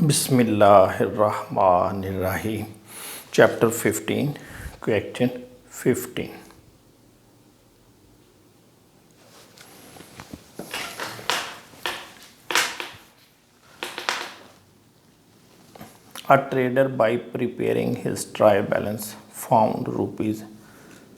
बिस्मिल्लाहिर्रहमानिर्रहीम। Chapter 15, question 15। A trader, by preparing his trial balance, found rupees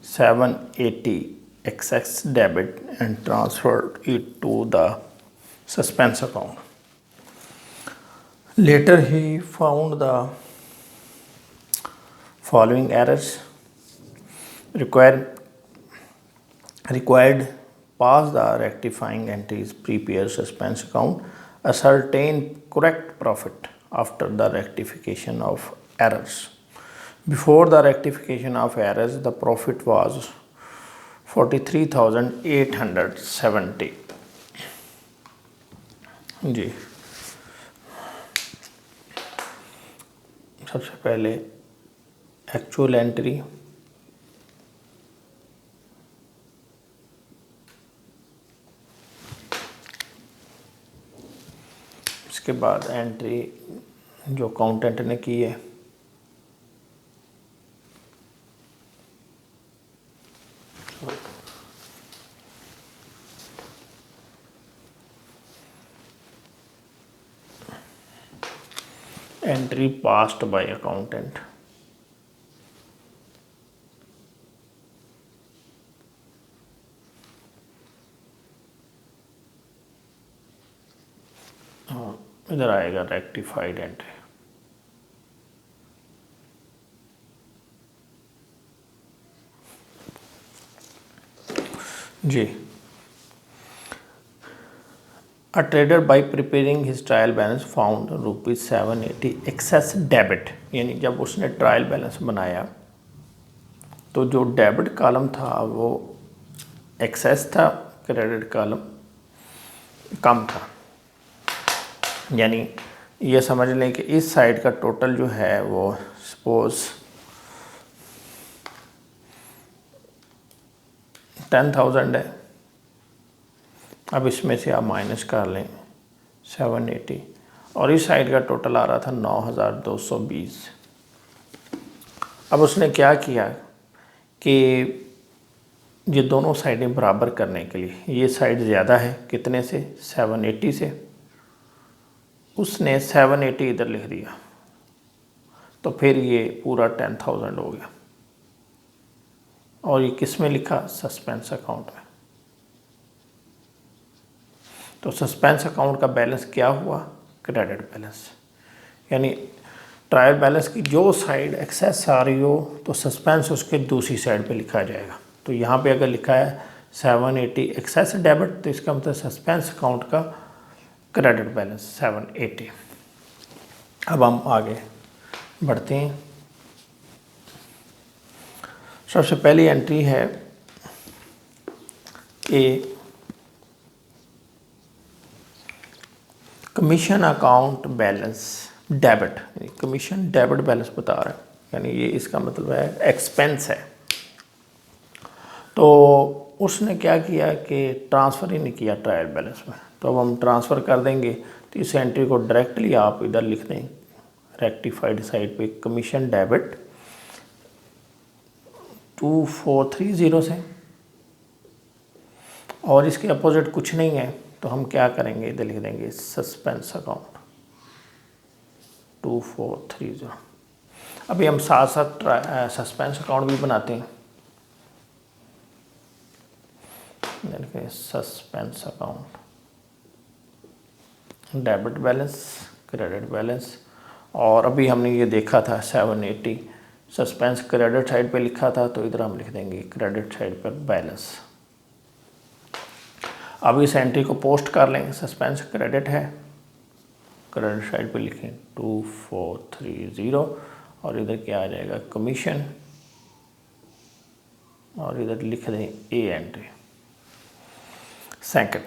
780 excess debit and transferred it to the suspense account. Later he found the following errors: required pause the rectifying entries, prepare suspense account, ascertain correct profit after the rectification of errors. Before the rectification of errors, the profit was 43,870 जी। सबसे पहले actual entry, इसके बाद entry जो accountant ने की है, entry passed by accountant, इधर आएगा रेक्टिफाइड एंट्री। जी, a trader by preparing his trial balance found rupees 780 excess debit, यानी जब उसने ट्रायल बैलेंस बनाया तो जो डेबिट कॉलम था वो एक्सेस था, क्रेडिट कॉलम कम था। यानी ये समझ लें कि इस साइड का टोटल जो है वो सपोज 10,000 है। अब इसमें से आप माइनस कर लें 780, और इस साइड का टोटल आ रहा था 9,220। अब उसने क्या किया कि ये दोनों साइडें बराबर करने के लिए, ये साइड ज़्यादा है कितने से, 780 से, उसने 780 इधर लिख दिया, तो फिर ये पूरा 10,000 हो गया। और ये किस में लिखा, सस्पेंस अकाउंट में। तो सस्पेंस अकाउंट का बैलेंस क्या हुआ, क्रेडिट बैलेंस। यानी ट्रायल बैलेंस की जो साइड एक्सेस आ रही हो तो सस्पेंस उसके दूसरी साइड पे लिखा जाएगा। तो यहाँ पे अगर लिखा है 780 एक्सेस डेबिट, तो इसका मतलब सस्पेंस अकाउंट का क्रेडिट बैलेंस 780। अब हम आगे बढ़ते हैं। सबसे पहली एंट्री है कि commission account balance debit, commission debit balance बता रहा है, यानी ये इसका मतलब है एक्सपेंस है। तो उसने क्या किया कि ट्रांसफ़र ही नहीं किया ट्रायल बैलेंस में। तो अब हम ट्रांसफ़र कर देंगे, तो इस एंट्री को डायरेक्टली आप इधर लिख दें रेक्टिफाइड साइड पे, कमीशन डेबिट 2430 से, और इसके अपोजिट कुछ नहीं है तो हम क्या करेंगे, इधर लिख देंगे सस्पेंस अकाउंट 2430। अभी हम साथ साथ सस्पेंस अकाउंट भी बनाते हैं। देखिए suspense account, debit balance, credit balance, और अभी हमने ये देखा था 780 सस्पेंस क्रेडिट साइड पे लिखा था, तो इधर हम लिख देंगे क्रेडिट साइड पर बैलेंस। अब इस एंट्री को पोस्ट कर लेंगे, सस्पेंस क्रेडिट है, क्रेडिट साइड पे लिखें 2430, और इधर क्या आ जाएगा, कमीशन, और इधर लिख दें a entry. Second,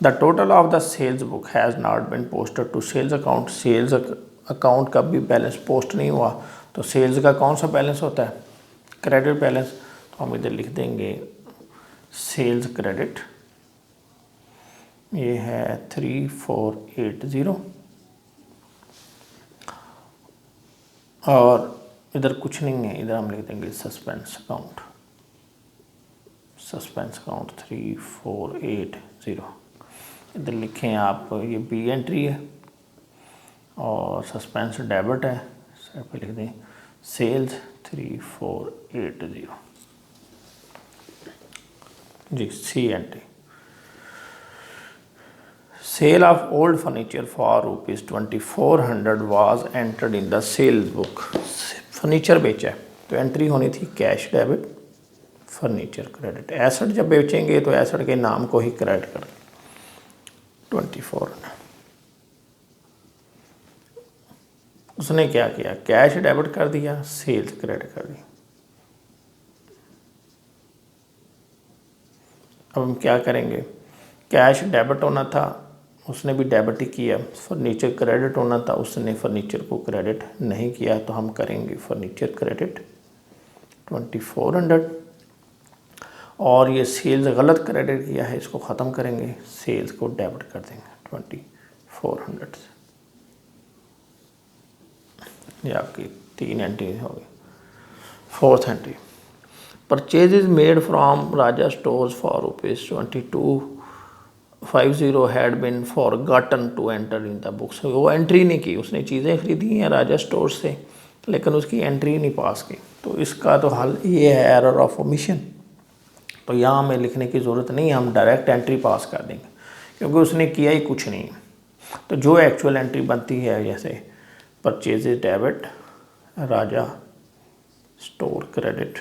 the total of the sales book has not been posted to sales account, sales account का भी बैलेंस पोस्ट नहीं हुआ। तो सेल्स का कौन सा बैलेंस होता है, क्रेडिट बैलेंस। तो हम इधर लिख देंगे सेल्स क्रेडिट, ये है 3480, और इधर कुछ नहीं है, इधर हम लिख देंगे सस्पेंस अकाउंट, सस्पेंस अकाउंट 3480। इधर लिखें आप, ये बी एंट्री है और सस्पेंस डेबिट है, साइड पे लिख दें सेल्स 3480 जी। C entry, sale of old furniture for ₹2400 was entered in the sales book. Furniture बेचा है तो एंट्री होनी थी cash debit, furniture credit. Asset जब बेचेंगे तो एसेट के नाम को ही क्रेडिट कर 2400। उसने क्या किया, कैश डेबिट कर दिया, सेल्स क्रेडिट कर दी। अब हम क्या करेंगे, कैश डेबिट होना था, उसने भी डेबिट ही किया। फर्नीचर क्रेडिट होना था, उसने फर्नीचर को क्रेडिट नहीं किया, तो हम करेंगे फर्नीचर क्रेडिट 2400। और ये सेल्स गलत क्रेडिट किया है, इसको ख़त्म करेंगे, सेल्स को डेबिट कर देंगे 2400 से। ये आपकी 3 एंट्री हो गई। Fourth entry, purchases made from Raja stores for ₹2250 had been forgotten to enter in the books. वो एंट्री नहीं की, उसने चीज़ें खरीदी हैं राजा स्टोर से लेकिन उसकी एंट्री नहीं पास की। तो इसका तो हल ये है एरर ऑफ ओमिशन। तो यहाँ हमें लिखने की ज़रूरत नहीं, हम डायरेक्ट एंट्री पास कर देंगे क्योंकि उसने किया ही कुछ नहीं। तो जो एक्चुअल एंट्री बनती है, जैसे purchases debit, Raja store credit,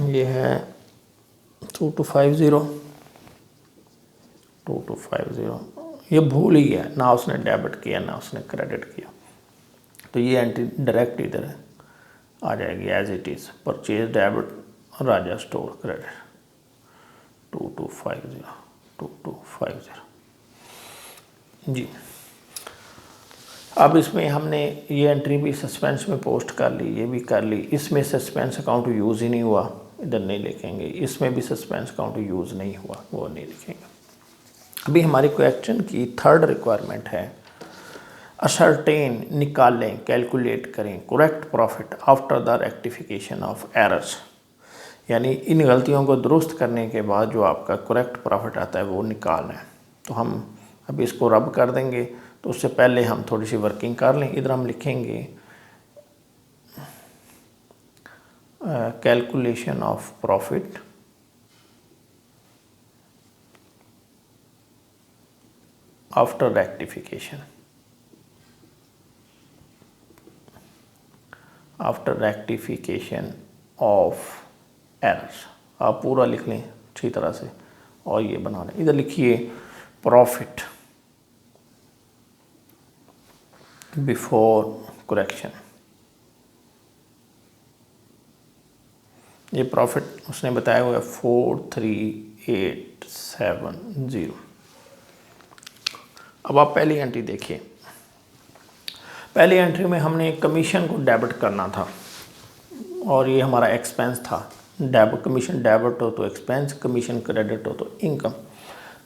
ये है 2250, ये भूल ही गया, ना उसने डेबिट किया ना उसने क्रेडिट किया। तो ये एंट्री डायरेक्ट इधर आ जाएगी as it is, purchase debit Raja store credit 2250 जी। अब इसमें हमने ये एंट्री भी सस्पेंस में पोस्ट कर ली, ये भी कर ली। इसमें सस्पेंस अकाउंट यूज़ ही नहीं हुआ, इधर नहीं लिखेंगे। इसमें भी सस्पेंस अकाउंट यूज़ नहीं हुआ, वो नहीं लिखेंगे। अभी हमारी क्वेश्चन की थर्ड रिक्वायरमेंट है, असर्टेन, निकालें, कैलकुलेट करें correct profit after the rectification of errors. यानी इन गलतियों को दुरुस्त करने के बाद जो आपका करेक्ट प्रॉफिट आता है वो निकालना है। तो हम अभी इसको रब कर देंगे, तो उससे पहले हम थोड़ी सी वर्किंग कर लें। इधर हम लिखेंगे calculation of profit after rectification, after rectification of errors. आप पूरा लिख लें अच्छी तरह से और ये बना लें। इधर लिखिए प्रॉफिट बिफोर करेक्शन। ये प्रॉफिट उसने बताया हुआ है 43870। अब आप पहली एंट्री देखिए। पहली एंट्री में हमने कमीशन को डेबिट करना था और ये हमारा एक्सपेंस था। डेबिट, कमीशन डेबिट हो तो एक्सपेंस, कमीशन क्रेडिट हो तो इनकम।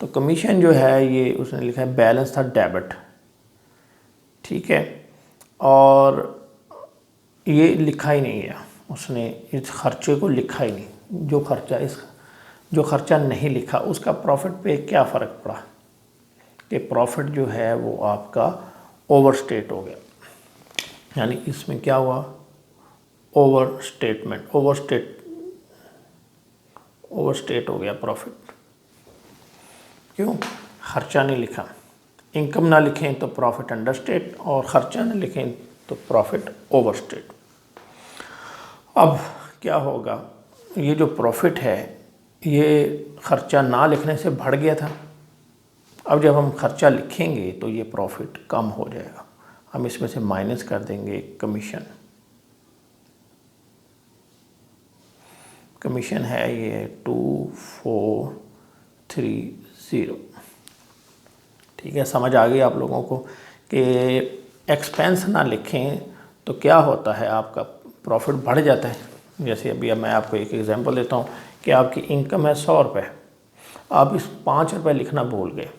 तो कमीशन जो है ये उसने लिखा है बैलेंस था डेबिट, ठीक है, और ये लिखा ही नहीं है उसने, इस खर्चे को लिखा ही नहीं। जो खर्चा नहीं लिखा उसका प्रॉफिट पे क्या फ़र्क पड़ा कि प्रॉफिट जो है वो आपका ओवरस्टेट हो गया। यानी इसमें क्या हुआ, ओवरस्टेट हो गया प्रॉफिट। क्यों, खर्चा नहीं लिखा। इनकम ना लिखें तो प्रॉफिट अंडरस्टेट, और ख़र्चा ना लिखें तो प्रॉफिट ओवरस्टेट। अब क्या होगा, ये जो प्रॉफिट है ये ख़र्चा ना लिखने से बढ़ गया था। अब जब हम ख़र्चा लिखेंगे तो ये प्रॉफिट कम हो जाएगा। हम इसमें से माइनस कर देंगे कमीशन। कमीशन है ये 2430। ठीक है, समझ आ गई आप लोगों को कि एक्सपेंस ना लिखें तो क्या होता है, आपका प्रॉफिट बढ़ जाता है। जैसे अभी मैं आपको एक एग्जांपल देता हूँ कि आपकी इनकम है 100 रुपये, आप इस 5 रुपये लिखना भूल गए,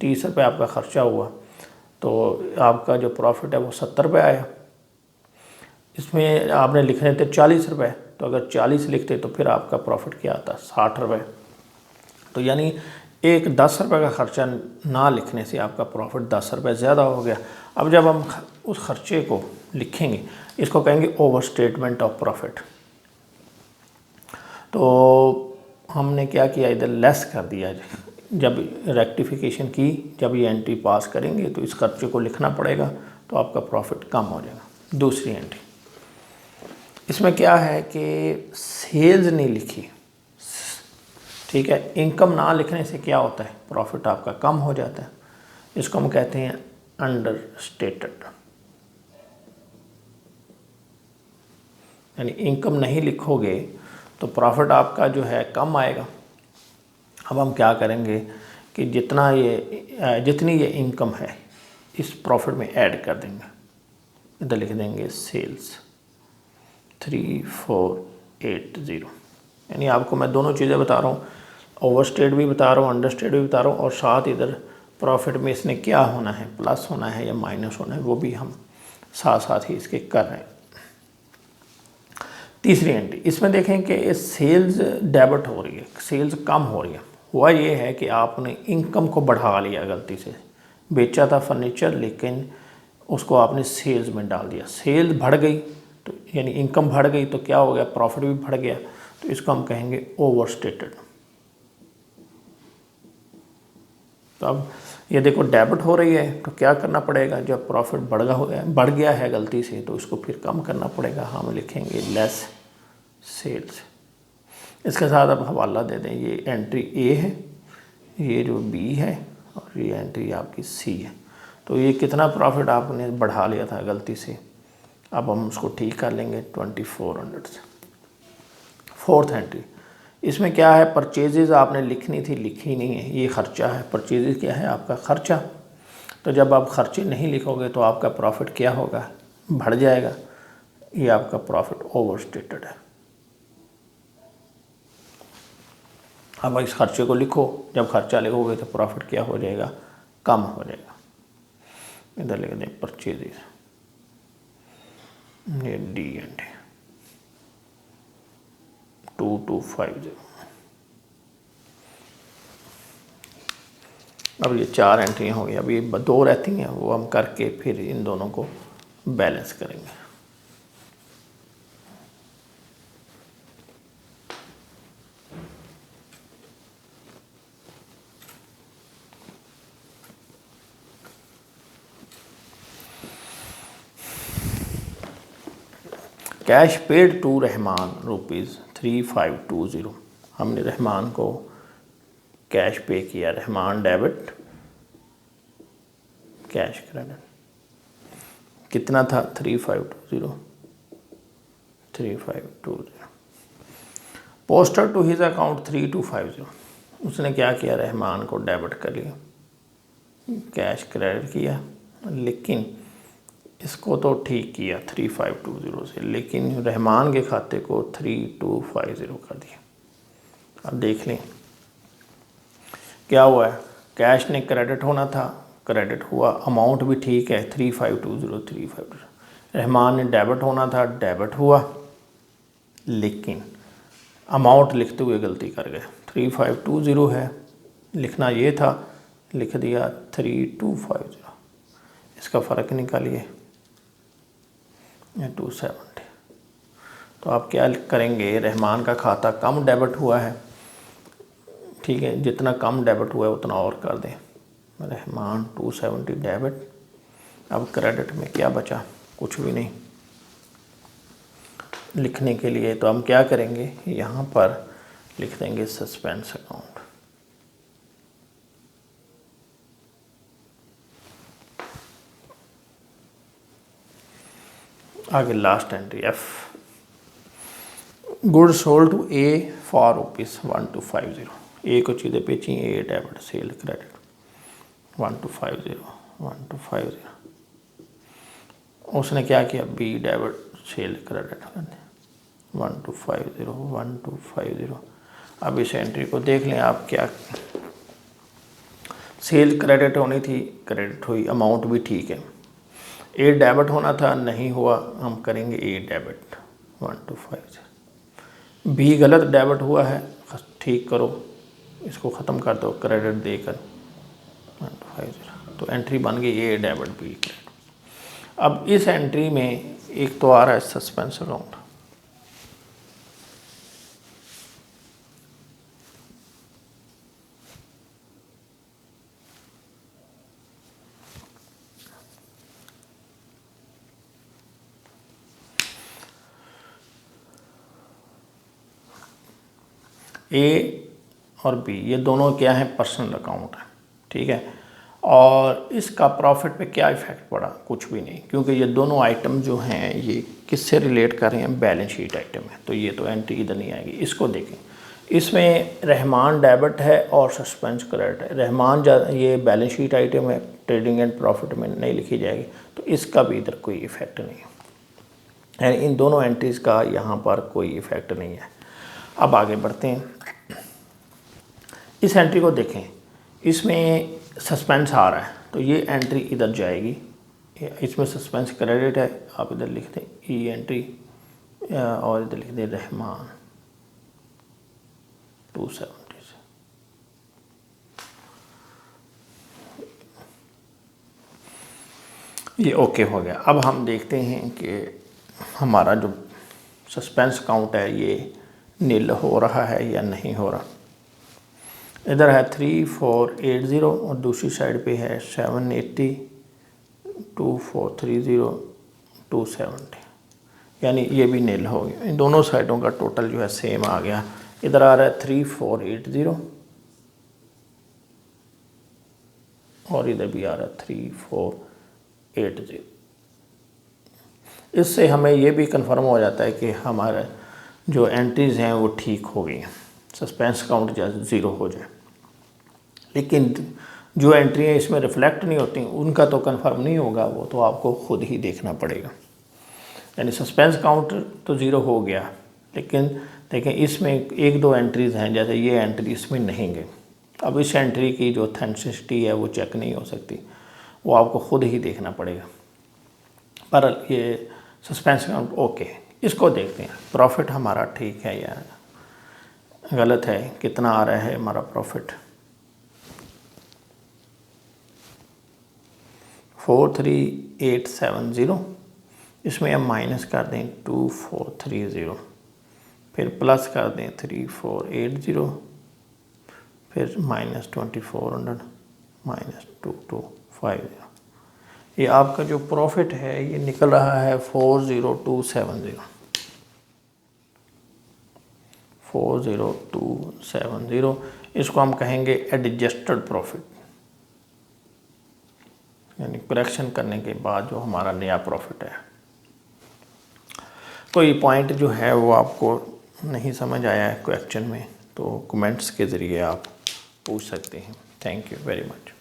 30 रुपये आपका ख़र्चा हुआ, तो आपका जो प्रॉफिट है वो 70 रुपये आया। इसमें आपने लिखने थे 40 रुपये, तो अगर 40 लिखते तो फिर आपका प्रॉफिट क्या आता, 60 रुपये। तो यानी एक 10 रुपये का खर्चा ना लिखने से आपका प्रॉफिट 10 रुपये ज़्यादा हो गया। अब जब हम उस खर्चे को लिखेंगे, इसको कहेंगे ओवर स्टेटमेंट ऑफ प्रॉफिट। तो हमने क्या किया, इधर लेस कर दिया। जब रेक्टिफिकेशन की, जब ये एंट्री पास करेंगे तो इस खर्चे को लिखना पड़ेगा, तो आपका प्रॉफिट कम हो जाएगा। दूसरी एंट्री, इसमें क्या है कि सेल्स नहीं लिखी, ठीक है। इनकम ना लिखने से क्या होता है, प्रॉफिट आपका कम हो जाता है। इसको हम कहते हैं अंडर स्टेटेड, यानी इनकम नहीं लिखोगे तो प्रॉफिट आपका जो है कम आएगा। अब हम क्या करेंगे कि जितनी ये इनकम है इस प्रॉफिट में ऐड कर देंगे। इधर लिख देंगे सेल्स 3480, यानी आपको मैं दोनों चीज़ें बता रहा हूँ, ओवरस्टेट भी बता रहा हूँ, अंडरस्टेट भी बता रहा हूँ, और साथ इधर प्रॉफिट में इसने क्या होना है, प्लस होना है या माइनस होना है, वो भी हम साथ साथ ही इसके कर रहे हैं। तीसरी एंट्री, इसमें देखें कि सेल्स डेबिट हो रही है, सेल्स कम हो रही है। हुआ ये है कि आपने इनकम को बढ़ा लिया, गलती से बेचा था फर्नीचर लेकिन उसको आपने सेल्स में डाल दिया, सेल्स बढ़ गई तो यानी इनकम बढ़ गई, तो क्या हो गया, प्रॉफिट भी बढ़ गया। तो इसको हम कहेंगे ओवरस्टेटेड। तो अब ये देखो डेबिट हो रही है, तो क्या करना पड़ेगा, जब प्रॉफिट बढ़ गया है गलती से, तो इसको फिर कम करना पड़ेगा। हम लिखेंगे लेस सेल्स। इसके साथ अब हवाला दे दें, ये एंट्री ए है, ये जो बी है, और ये एंट्री आपकी सी है। तो ये कितना प्रॉफिट आपने बढ़ा लिया था गलती से, अब हम उसको ठीक कर लेंगे 2400 से। फोर्थ एंट्री, इसमें क्या है, परचेजेज आपने लिखनी थी, लिखी नहीं है, ये खर्चा है। परचेजेज क्या है, आपका खर्चा। तो जब आप खर्चे नहीं लिखोगे तो आपका प्रॉफिट क्या होगा, बढ़ जाएगा। ये आपका प्रॉफिट ओवरस्टेटेड है। अब इस खर्चे को लिखो, जब खर्चा लिखोगे तो प्रॉफिट क्या हो जाएगा, कम हो जाएगा। इधर लिख दें परचेजेज, ये डी एंड 2250। अब ये 4 एंट्रियाँ हो गई, अब ये 2 रहती हैं, वो हम करके फिर इन दोनों को बैलेंस करेंगे। Cash paid to Rahman ₹3520। हमने रहमान को कैश पे किया, रहमान डेबिट, कैश क्रेडिट। कितना था, 3520। Posted to his account 3250। उसने क्या किया, रहमान को डेबिट कर लिया, कैश क्रेडिट किया, लेकिन इसको तो ठीक किया 3520 से, लेकिन रहमान के खाते को 3250 कर दिया। अब देख लें क्या हुआ है, कैश ने क्रेडिट होना था, क्रेडिट हुआ, अमाउंट भी ठीक है 3520। रहमान ने डेबिट होना था, डेबिट हुआ, लेकिन अमाउंट लिखते हुए गलती कर गए। 3520 है, लिखना ये था, लिख दिया 3250। इसका फ़र्क निकालिए, 270। तो आप क्या करेंगे, रहमान का खाता कम डेबिट हुआ है, ठीक है, जितना कम डेबिट हुआ है उतना और कर दें। रहमान 270 डेबिट। अब क्रेडिट में क्या बचा, कुछ भी नहीं लिखने के लिए। तो हम क्या करेंगे, यहाँ पर लिख देंगे सस्पेंस अकाउंट। आगे last entry F, good sold to A for ₹1250। A को चीज़ें बेची, ए डेबिट, सेल क्रेडिट 1250। उसने क्या किया, बी डेबिट, सेल क्रेडिट 1250। अब इस एंट्री को देख लें आप, क्या सेल क्रेडिट होनी थी, क्रेडिट हुई, अमाउंट भी ठीक है। ए डेबिट होना था, नहीं हुआ, हम करेंगे ए डेबिट 1250। बी गलत डेबिट हुआ है, ठीक करो, इसको ख़त्म कर दो क्रेडिट देकर 1250। तो एंट्री बन गई ए डेबिट बी क्रेडिट। अब इस एंट्री में एक तो आ रहा है सस्पेंस अकाउंट, ए और बी ये दोनों क्या है, पर्सनल अकाउंट है, ठीक है। और इसका प्रॉफिट पे क्या इफ़ेक्ट पड़ा, कुछ भी नहीं, क्योंकि ये दोनों आइटम जो हैं ये किससे रिलेट कर रहे हैं, बैलेंस शीट आइटम है, तो ये तो एंट्री इधर नहीं आएगी। इसको देखें, इसमें रहमान डेबिट है और सस्पेंस क्रेडिट है। रहमान ये बैलेंस शीट आइटम है, ट्रेडिंग एंड प्रॉफिट में नहीं लिखी जाएगी, तो इसका भी इधर कोई इफ़ेक्ट नहीं है, यानी इन दोनों एंट्रीज़ का यहाँ पर कोई इफ़ेक्ट नहीं है। अब आगे बढ़ते हैं, इस एंट्री को देखें, इसमें सस्पेंस आ रहा है, तो ये एंट्री इधर जाएगी, इसमें सस्पेंस क्रेडिट है, आप इधर लिख दें ई एंट्री और इधर लिख दें रहमान 270 से। ये ओके हो गया। अब हम देखते हैं कि हमारा जो सस्पेंस अकाउंट है ये नील हो रहा है या नहीं हो रहा। इधर है 3480 और दूसरी साइड पे है 780, 2430, 270, यानी ये भी नील हो गया। इन दोनों साइडों का टोटल जो है सेम आ गया। इधर आ रहा है 3480 और इधर भी आ रहा है 3480। इससे हमें ये भी कंफर्म हो जाता है कि हमारे जो एंट्रीज़ हैं वो ठीक हो गई हैं, सस्पेंस अकाउंट जैसे ज़ीरो हो जाए। लेकिन जो एंट्री हैं इसमें रिफ्लेक्ट नहीं होती, उनका तो कंफर्म नहीं होगा, वो तो आपको खुद ही देखना पड़ेगा। यानी सस्पेंस अकाउंट तो ज़ीरो हो गया, लेकिन देखें इसमें एक दो एंट्रीज़ हैं, जैसे ये एंट्री इसमें नहीं गई। अब इस एंट्री की जो ऑथेंटिसिटी है वो चेक नहीं हो सकती, वो आपको खुद ही देखना पड़ेगा। पर ये सस्पेंस अकाउंट ओके। इसको देखते हैं, प्रॉफिट हमारा ठीक है या गलत है, कितना आ रहा है हमारा प्रॉफिट। 43870, इसमें हम माइनस कर दें 2430, फिर प्लस कर दें 3480, फिर माइनस 2400, माइनस 2250। ये आपका जो प्रॉफिट है ये निकल रहा है 40270, 40270। इसको हम कहेंगे एडजस्टेड प्रॉफिट, यानी करेक्शन करने के बाद जो हमारा नया प्रॉफिट है। कोई पॉइंट जो है वो आपको नहीं समझ आया है क्वेश्चन में, तो कमेंट्स के ज़रिए आप पूछ सकते हैं। Thank you very much.